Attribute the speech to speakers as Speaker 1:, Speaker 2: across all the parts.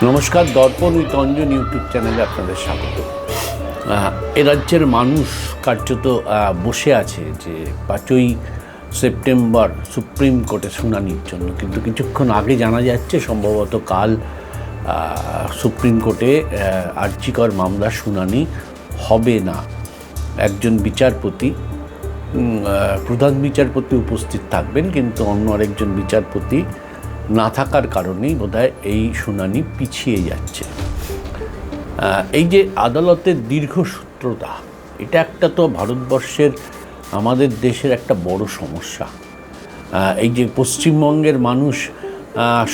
Speaker 1: নমস্কার, দর্পণ with Anjan YouTube চ্যানেলে আপনাদের স্বাগত। এ রাজ্যের মানুষ কার্যত বসে আছে যে 5ই সেপ্টেম্বর সুপ্রিম কোর্টে শুনানির জন্য, কিন্তু কিছুক্ষণ আগে জানা যাচ্ছে সম্ভবত কাল সুপ্রিম কোর্টে আর্জিকর মামলার শুনানি হবে না। একজন বিচারপতি, প্রধান বিচারপতি উপস্থিত থাকবেন, কিন্তু অন্য আরেকজন বিচারপতি না থাকার কারণেই বোধহয় এই শুনানি পিছিয়ে যাচ্ছে। এই যে আদালতের দীর্ঘসূত্রতা, এটা একটা তো ভারতবর্ষের, আমাদের দেশের একটা বড় সমস্যা। এই যে পশ্চিমবঙ্গের মানুষ,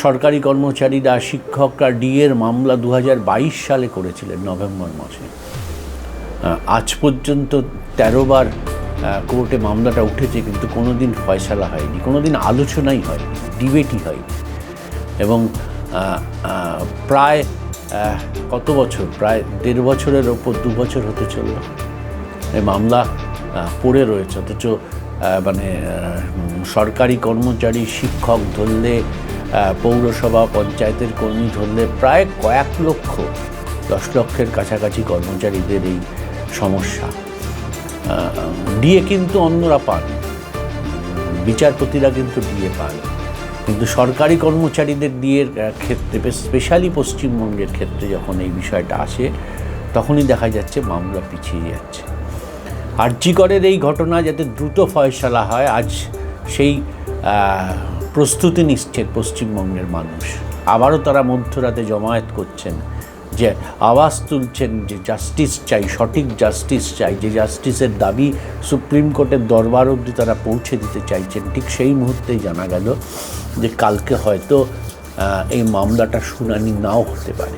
Speaker 1: সরকারি কর্মচারীরা, শিক্ষকরা ডিএর মামলা 2022 সালে করেছিলেন নভেম্বর মাসে। আজ পর্যন্ত 13 বার কোর্টে মামলাটা উঠেছে, কিন্তু কোনো দিন ফয়সালা হয়নি, কোনো দিন আলোচনাই হয়নি, ডিবেটই হয়নি। এবং প্রায় কত বছর, প্রায় 1.5 বছরের ওপর, 2 বছর হতে চলল এই মামলা পড়ে রয়েছে। অথচ মানে সরকারি কর্মচারী, শিক্ষক ধরলে, পৌরসভা পঞ্চায়েতের কর্মী ধরলে প্রায় কয়েক লক্ষ, 10 লক্ষের কাছাকাছি কর্মচারীদের এই সমস্যা। ডিএ কিন্তু অন্যরা পান, বিচারপতিরা কিন্তু ডিএ পান, কিন্তু সরকারি কর্মচারীদের ডিএর ক্ষেত্রে, স্পেশালি পশ্চিমবঙ্গের ক্ষেত্রে যখন এই বিষয়টা আসে, তখনই দেখা যাচ্ছে মামলা পিছিয়ে যাচ্ছে। আরজিকরের এই ঘটনা যাতে দ্রুত ফয়সালা হয়, আজ সেই প্রস্তুতি নিচ্ছেন পশ্চিমবঙ্গের মানুষ। আবারও তারা মধ্যরাতে জমায়েত করছেন, যে আওয়াজ তুলছেন যে জাস্টিস চাই, সঠিক জাস্টিস চাই, যে জাস্টিসের দাবি সুপ্রিম কোর্টের দরবার অবধি তারা পৌঁছে দিতে চাইছেন। ঠিক সেই মুহূর্তেই জানা গেল যে কালকে হয়তো এই মামলাটা শুনানি নাও হতে পারে।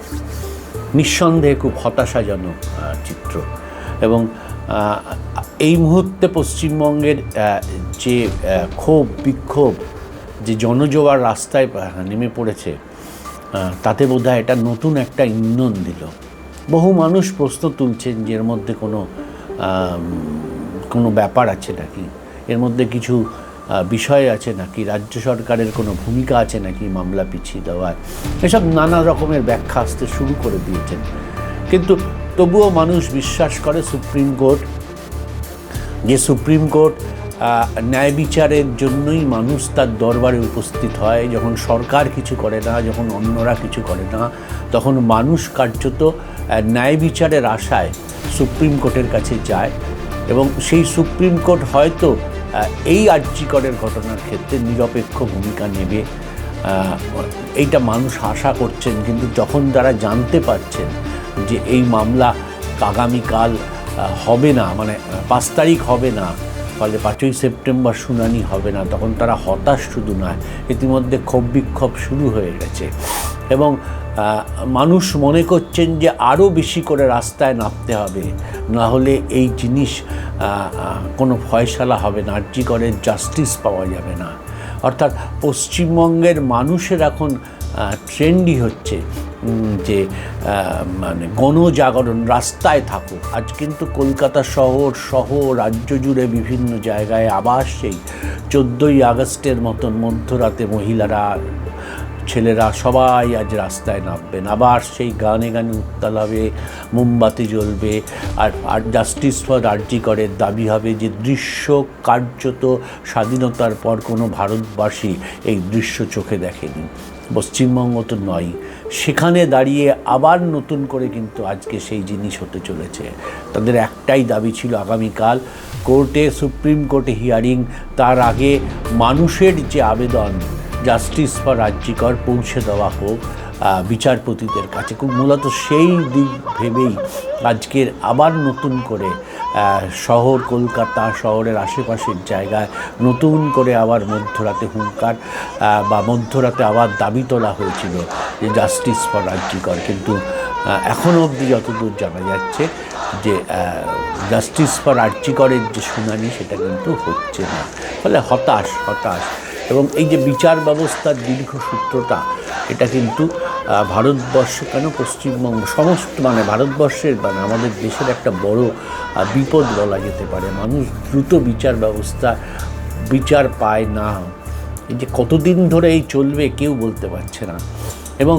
Speaker 1: নিঃসন্দেহে খুব হতাশাজনক চিত্র। এবং এই মুহূর্তে পশ্চিমবঙ্গের যে ক্ষোভ, বিক্ষোভ, যে জনজোয়ার রাস্তায় নেমে পড়েছে, তাতে বোধহয় এটা নতুন একটা ইন্ধন দিল। বহু মানুষ প্রশ্ন তুলছেন যে এর মধ্যে কোনো ব্যাপার আছে নাকি, এর মধ্যে কিছু বিষয় আছে নাকি, রাজ্য সরকারের কোনো ভূমিকা আছে নাকি মামলা পিছিয়ে দেওয়ার, এসব নানা রকমের ব্যাখ্যা আসতে শুরু করে দিয়েছেন। কিন্তু তবুও মানুষ বিশ্বাস করে সুপ্রিম কোর্ট, যে সুপ্রিম কোর্ট ন্যায় বিচারের জন্যই মানুষ তার দরবারে উপস্থিত হয়। যখন সরকার কিছু করে না, যখন অন্যরা কিছু করে না, তখন মানুষ কার্যত ন্যায় বিচারের আশায় সুপ্রিম কোর্টের কাছে যায়। এবং সেই সুপ্রিম কোর্ট হয়তো এই আরজিকরের ঘটনার ক্ষেত্রে নিরপেক্ষ ভূমিকা নেবে, এইটা মানুষ আশা করছেন। কিন্তু যখন তারা জানতে পারছেন যে এই মামলা আগামীকাল হবে না, মানে 5 তারিখ হবে না, ফলে 5ই সেপ্টেম্বর শুনানি হবে না, তখন তারা হতাশ শুধু নয়, ইতিমধ্যে ক্ষোভ বিক্ষোভ শুরু হয়ে গেছে। এবং মানুষ মনে করছেন যে আরও বেশি করে রাস্তায় নামতে হবে, না হলে এই জিনিস কোনো ফয়সালা হবে না, আরজিকরের জাস্টিস পাওয়া যাবে না। অর্থাৎ পশ্চিমবঙ্গের মানুষের এখন ট্রেন্ডই হচ্ছে যে মানে গণজাগরণ, রাস্তায় থাকুক। আজ কিন্তু কলকাতা সহ রাজ্য জুড়ে বিভিন্ন জায়গায় আবার সেই 14ই আগস্টের মতন মধ্যরাতে মহিলারা, ছেলেরা সবাই আজ রাস্তায় নামবেন। আবার সেই গানে গানে উত্তাল হবে, মোমবাতি জ্বলবে, আর জাস্টিস ফর আরজিকরের দাবি হবে। যে দৃশ্য কার্যত স্বাধীনতার পর কোনো ভারতবাসী এই দৃশ্য চোখে দেখেনি, পশ্চিমবঙ্গ তো নয়। সেখানে দাঁড়িয়ে আবার নতুন করে কিন্তু আজকে সেই জিনিস হতে চলেছে। তাদের একটাই দাবি ছিল, আগামীকাল কোর্টে, সুপ্রিম কোর্টে হিয়ারিং, তার আগে মানুষের যে আবেদন জাস্টিস ফর আরজিকর পৌঁছে দেওয়া হোক বিচারপতিদের কাছে। খুব মূলত সেই দিক ভেবেই আজকের আবার নতুন করে শহর, কলকাতা শহরের আশেপাশের জায়গায় নতুন করে আবার মধ্যরাতে হুঙ্কার বা মধ্যরাতে আবার দাবি তোলা হয়েছিল যে জাস্টিস ফর আরজিকর। কিন্তু এখনও অবধি যতদূর জানা যাচ্ছে যে জাস্টিস ফর আরজিকরের যে শুনানি, সেটা কিন্তু হচ্ছে না। ফলে হতাশ। এবং এই যে বিচার ব্যবস্থার দীর্ঘসূত্রতা, এটা কিন্তু ভারতবর্ষ কেন, পশ্চিমবঙ্গ, সমস্ত মানে ভারতবর্ষের, মানে আমাদের দেশের একটা বড় বিপদ বলা যেতে পারে। মানুষ দ্রুত বিচার পায় না। এই যে কতদিন ধরে এই চলবে কেউ বলতে পারছে না। এবং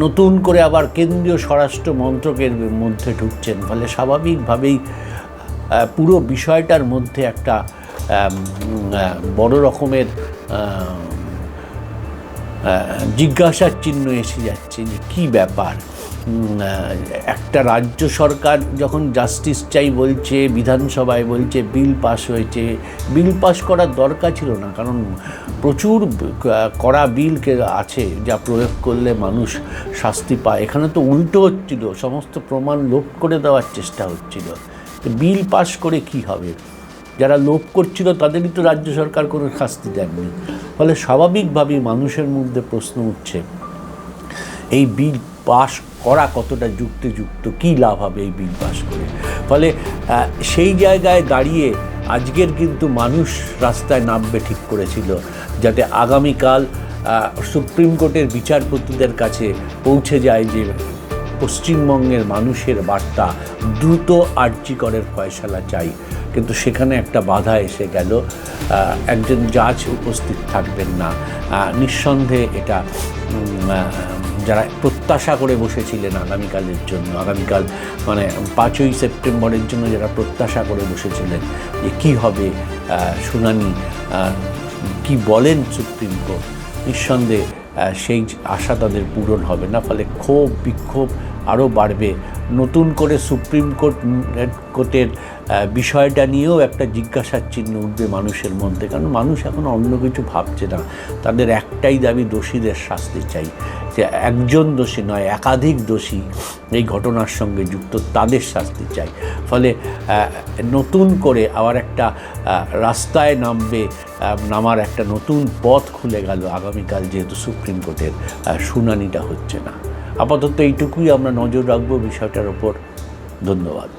Speaker 1: নতুন করে আবার কেন্দ্রীয় স্বরাষ্ট্র মন্ত্রকের মধ্যে ঢুকছেন, ফলে স্বাভাবিকভাবেই পুরো বিষয়টার মধ্যে একটা বড় রকমের জিজ্ঞাসার চিহ্ন এসে যাচ্ছে যে কী ব্যাপার। একটা রাজ্য সরকার যখন জাস্টিস চাই বলছে, বিধানসভায় বলছে বিল পাস হয়েছে, বিল পাস করার দরকার ছিল না, কারণ প্রচুর কড়া বিল আছে যা প্রয়োগ করলে মানুষ শাস্তি পায়। এখানে তো উল্টো হচ্ছিল, সমস্ত প্রমাণ লোপ করে দেওয়ার চেষ্টা হচ্ছিল। তো বিল পাস করে কি হবে? যারা লোপ করছিল তাদেরই তো রাজ্য সরকার কোনো শাস্তি দেননি। ফলে স্বাভাবিকভাবেই মানুষের মধ্যে প্রশ্ন উঠছে, এই বিল পাস করা কতটা যুক্তিযুক্ত, কী লাভ হবে এই বিল পাস করে? ফলে সেই জায়গায় দাঁড়িয়ে আজকের কিন্তু মানুষ রাস্তায় নামবে ঠিক করেছিল, যাতে আগামীকাল সুপ্রিম কোর্টের বিচারপতিদের কাছে পৌঁছে যায় যে পশ্চিমবঙ্গের মানুষের বার্তা, দ্রুত আরজি করের ফয়সালা চাই। কিন্তু সেখানে একটা বাধা এসে গেল, একজন জাজ উপস্থিত থাকবেন না। নিঃসন্দেহে এটা যারা প্রত্যাশা করে বসেছিলেন আগামীকালের জন্য, আগামীকাল মানে 5ই সেপ্টেম্বরের জন্য যারা প্রত্যাশা করে বসেছিলেন যে কী হবে শুনানি, কি বলেন সুপ্রিম কোর্ট, নিঃসন্দেহে সেই আশা তাদের পূরণ হবে না। ফলে ক্ষোভ বিক্ষোভ আরও বাড়বে। নতুন করে সুপ্রিম কোর্টের বিষয়টা নিয়েও একটা জিজ্ঞাসার চিহ্ন উঠবে মানুষের মধ্যে, কারণ মানুষ এখন অন্য কিছু ভাবছে না। তাদের একটাই দাবি, দোষীদের শাস্তি চাই। যে একজন দোষী নয়, একাধিক দোষী এই ঘটনার সঙ্গে যুক্ত, তাদের শাস্তি চাই। ফলে নতুন করে আবার একটা রাস্তায় নামার একটা নতুন পথ খুলে গেল আগামীকাল, যেহেতু সুপ্রিম কোর্টের শুনানিটা হচ্ছে না। আপাতত এইটুকুই আমরা নজর রাখবো বিষয়টার ওপর। ধন্যবাদ।